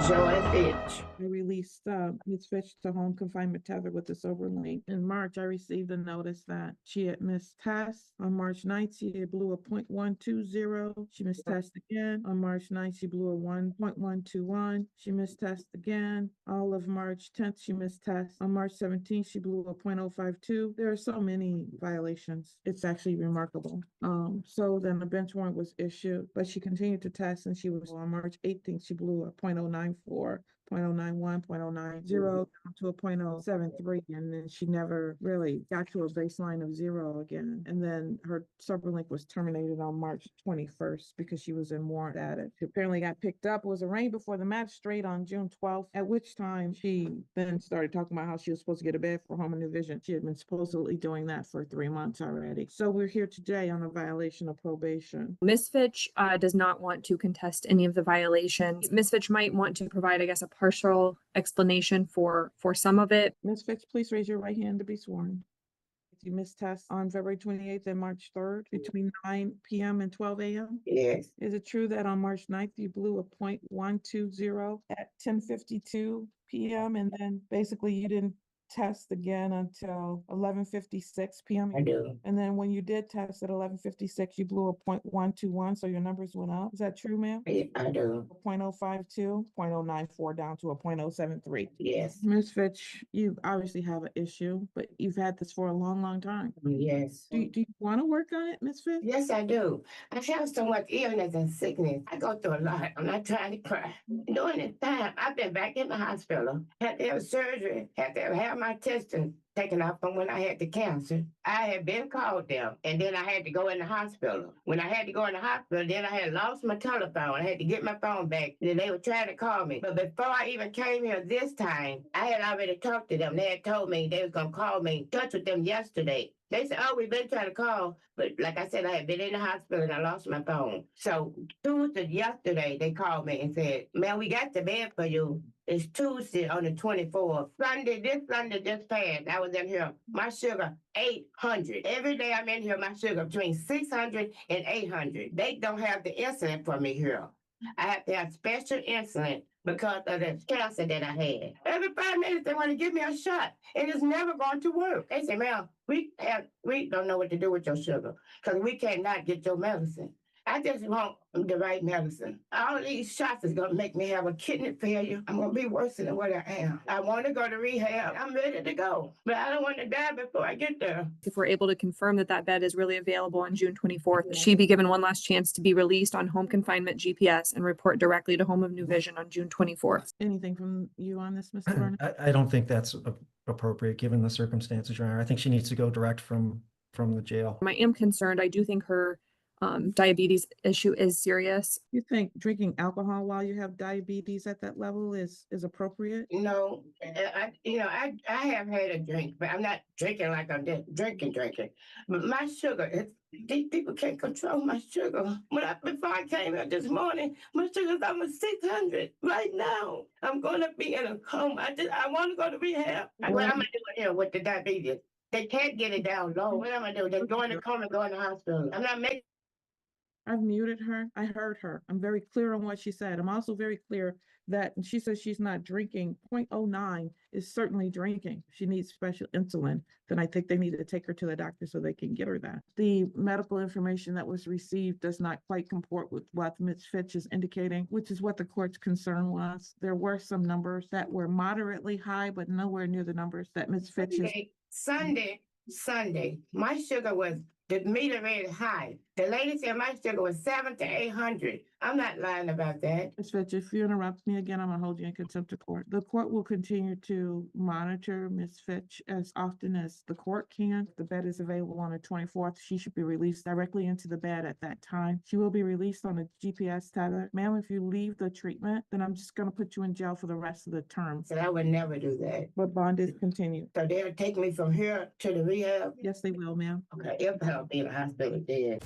Joy Fitch. I released Ms. Fitch to home confinement tethered with a sober link. In March, I received a notice that she had missed tests. On March 9th, she had blew a .120. She missed test again. On March 9th, she blew a 1.121. She missed test again. All of March 10th, she missed test. On March 17th, she blew a .052. There are so many violations. It's actually remarkable. So then a bench warrant was issued, but she continued to test, and she was on March 18th, she blew a .094. 0.091, 0.090 down to a 0.073, and then she never really got to a baseline of 0 again. And then her Superlink was terminated on March 21st because she was in warrant added. She apparently got picked up, was arraigned before the magistrate on June 12th, at which time she then started talking about how she was supposed to get a bed for home and new vision. She had been supposedly doing that for 3 months already. So we're here today on a violation of probation. Ms. Fitch does not want to contest any of the violations. Ms. Fitch might want to provide, I guess, a partial explanation for some of it. Ms. Fitch, please raise your right hand to be sworn. You missed tests on February 28th and March 3rd between 9 p.m. and 12 a.m. Yes. Is it true that on March 9th you blew a .120 at 10:52 p.m. and then basically you didn't test again until 11:56 p.m.? I do. And then when you did test at 11:56, you blew a .121, so your numbers went up. Is that true, ma'am? Yeah, I do. 0.052, 0.094 down to a .073. Yes. Ms. Fitch, you obviously have an issue, but you've had this for a long, long time. Yes. Do you want to work on it, Ms. Fitch? Yes, I do. I have so much illness and sickness. I go through a lot. I'm not trying to cry. During this time, I've been back in the hospital. Had to have surgery. Had to have my testing taken off from when I had the cancer. I had been called them, and then I had to go in the hospital. When I had to go in the hospital, then I had lost my telephone. I had to get my phone back. Then they were trying to call me. But before I even came here this time, I had already talked to them. They had told me they was going to call me, touch with them yesterday. They said, oh, we've been trying to call. But like I said, I had been in the hospital and I lost my phone. So Tuesday, yesterday, they called me and said, man, we got the bed for you. It's Tuesday on the 24th. Sunday just passed. I was in here. My sugar, 800. Every day I'm in here, my sugar between 600 and 800. They don't have the insulin for me here. I have to have special insulin because of the cancer that I had. Every 5 minutes, they want to give me a shot, and it's never going to work. They say, ma'am, we don't know what to do with your sugar because we cannot get your medicine. I just want the right medicine. All these shots is going to make me have a kidney failure. I'm going to be worse than what I am. I want to go to rehab. I'm ready to go, but I don't want to die before I get there. If we're able to confirm that that bed is really available on June 24th, she be given one last chance to be released on home confinement GPS and report directly to Home of New Vision on June 24th. Anything from you on this, Mr. Vernon? I don't think that's appropriate given the circumstances, Your Honor. I think she needs to go direct from the jail. I am concerned. I do think her diabetes issue is serious. You think drinking alcohol while you have diabetes at that level is appropriate? No, I have had a drink, but I'm not drinking like I'm drinking. But my sugar, these people can't control my sugar. Before I came here this morning, my sugar's almost 600. Right now, I'm going to be in a coma. I want to go to rehab. What am I doing here with the diabetes? They can't get it down low. What am I doing? They're going to coma, going to the hospital. I'm not making. I've muted her. I heard her. I'm very clear on what she said. I'm also very clear that she says she's not drinking. 0.09 is certainly drinking. She needs special insulin. Then I think they need to take her to the doctor so they can get her that. The medical information that was received does not quite comport with what Ms. Fitch is indicating, which is what the court's concern was. There were some numbers that were moderately high, but nowhere near the numbers that Ms. Fitch is. Sunday, my sugar was the meter read high. The lady said my sugar was 700 to 800. I'm not lying about that. Ms. Fitch, if you interrupt me again, I'm going to hold you in contempt of court. The court will continue to monitor Ms. Fitch as often as the court can. The bed is available on the 24th. She should be released directly into the bed at that time. She will be released on a GPS tether. Ma'am, if you leave the treatment, then I'm just going to put you in jail for the rest of the term. So I would never do that. But bond is continued. So they'll take me from here to the rehab? Yes, they will, ma'am. Okay, if I'll be in the hospital dead.